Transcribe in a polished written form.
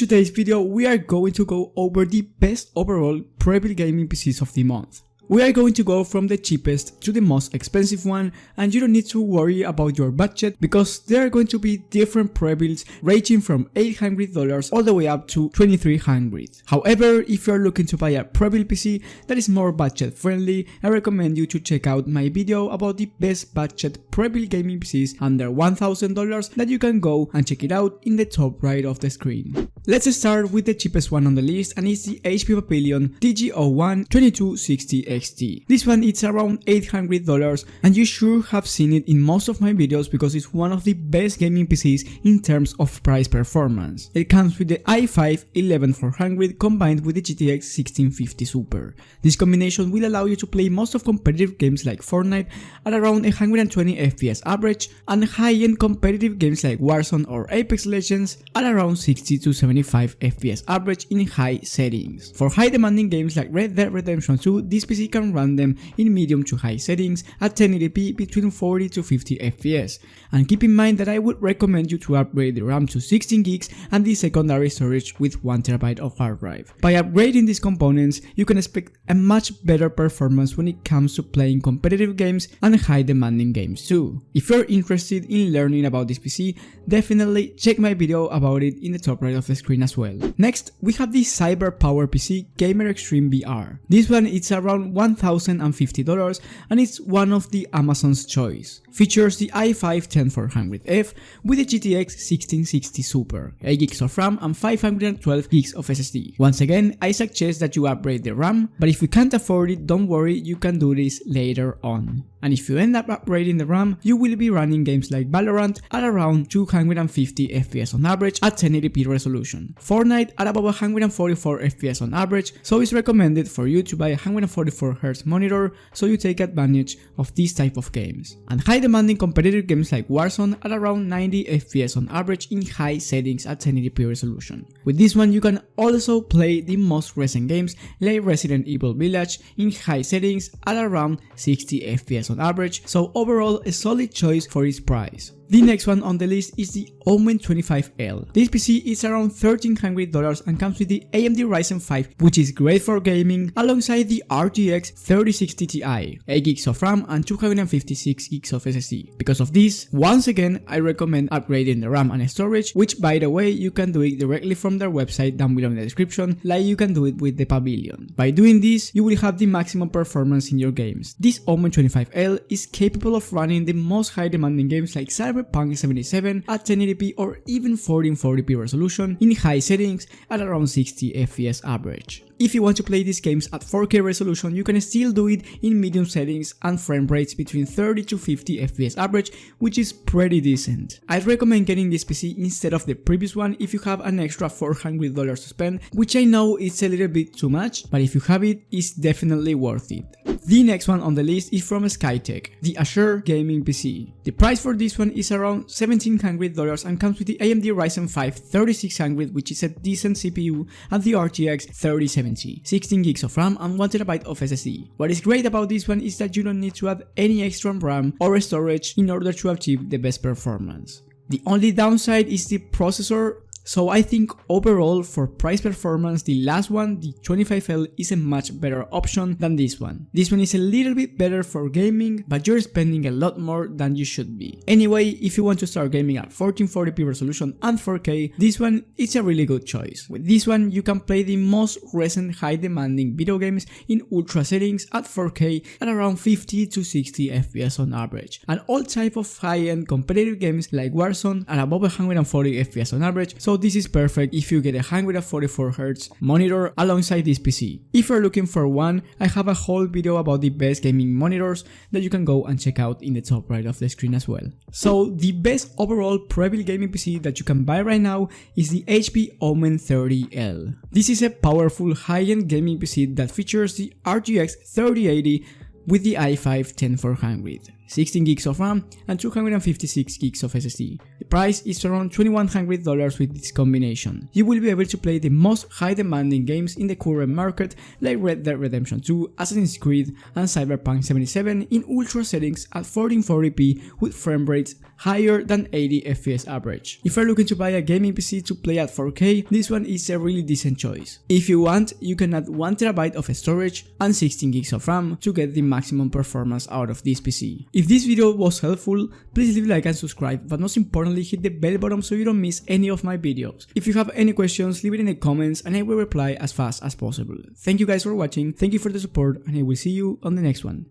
today's video we are going to go over the best overall Prebuilt Gaming PCs of the month. We are going to go from the cheapest to the most expensive one, and you don't need to worry about your budget because there are going to be different pre-builds ranging from $800 all the way up to $2,300. However, if you are looking to buy a pre-built PC that is more budget friendly, I recommend you to check out my video about the best budget pre-built gaming PCs under $1,000 that you can go and check it out in the top right of the screen. Let's start with the cheapest one on the list, and it's the HP Pavilion TG01 2260 XT. This one is around $800 and you sure have seen it in most of my videos because it's one of the best gaming PCs in terms of price performance. It comes with the i5 11400 combined with the GTX 1650 Super. This combination will allow you to play most of competitive games like Fortnite at around 120 FPS average and high-end competitive games like Warzone or Apex Legends at around 60 to 75 FPS average in high settings. For high demanding games like Red Dead Redemption 2, this PC can run them in medium to high settings at 1080p between 40 to 50 FPS. And keep in mind that I would recommend you to upgrade the RAM to 16 gigs and the secondary storage with 1TB of hard drive. By upgrading these components, you can expect a much better performance when it comes to playing competitive games and high demanding games too. If you're interested in learning about this PC, definitely check my video about it in the top right of the screen as well. Next, we have the cyberpower PC Gamer Extreme VR. This one is around $1,050 and it's one of the Amazon's choice. Features the i5 10400F with the GTX 1660 Super, 8 GB of RAM and 512 GB of SSD. Once again, I suggest that you upgrade the RAM, but if you can't afford it, don't worry, you can do this later on. And if you end up upgrading the RAM, you will be running games like Valorant at around 250 FPS on average at 1080p resolution, Fortnite at above 144 FPS on average, so it's recommended for you to buy a 144Hz monitor so you take advantage of these type of games. And high demanding competitive games like Warzone at around 90 FPS on average in high settings at 1080p resolution. With this one you can also play the most recent games like Resident Evil Village in high settings at around 60 FPS on average, so overall a solid choice for its price. The next one on the list is the Omen 25L. This PC is around $1,300 and comes with the AMD Ryzen 5, which is great for gaming, alongside the RTX 3060 Ti, 8 GB of RAM and 256 GB of SSD. Because of this, once again, I recommend upgrading the RAM and storage, which by the way, you can do it directly from their website down below in the description, like you can do it with the Pavilion. By doing this, you will have the maximum performance in your games. This Omen 25L is capable of running the most high demanding games like Cyberpunk 77 at 1080p or even 1440p resolution in high settings at around 60 FPS average. If you want to play these games at 4K resolution, you can still do it in medium settings and frame rates between 30 to 50 FPS average, which is pretty decent. I'd recommend getting this PC instead of the previous one if you have an extra $400 to spend, which I know it's a little bit too much, but if you have it, it's definitely worth it. The next one on the list is from Skytech, the ShadowGaming PC. The price for this one is around $1,700 and comes with the AMD Ryzen 5 3600, which is a decent CPU, and the RTX 3070, 16 GB of RAM and 1TB of SSD. What is great about this one is that you don't need to add any extra RAM or storage in order to achieve the best performance. The only downside is the processor. So I think overall for price performance, the last one, the 25L, is a much better option than this one. This one is a little bit better for gaming, but you're spending a lot more than you should be. Anyway, if you want to start gaming at 1440p resolution and 4K, this one is a really good choice. With this one, you can play the most recent high demanding video games in ultra settings at 4K at around 50 to 60 FPS on average, and all type of high-end competitive games like Warzone at above 140 FPS on average, so this is perfect if you get a 144Hz monitor alongside this PC. If you're looking for one, I have a whole video about the best gaming monitors that you can go and check out in the top right of the screen as well. So the best overall Prebuilt Gaming PC that you can buy right now is the HP Omen 30L. This is a powerful high-end gaming PC that features the RTX 3080 with the i5 10400. 16 gigs of RAM and 256 gigs of SSD. The price is around $2,100 with this combination. You will be able to play the most high-demanding games in the current market like Red Dead Redemption 2, Assassin's Creed and Cyberpunk 77 in ultra settings at 1440p with frame rates higher than 80 FPS average. If you're looking to buy a gaming PC to play at 4K, this one is a really decent choice. If you want, you can add 1TB of storage and 16 gigs of RAM to get the maximum performance out of this PC. If this video was helpful, please leave a like and subscribe, but most importantly hit the bell button so you don't miss any of my videos. If you have any questions, leave it in the comments and I will reply as fast as possible. Thank you guys for watching, thank you for the support, and I will see you on the next one.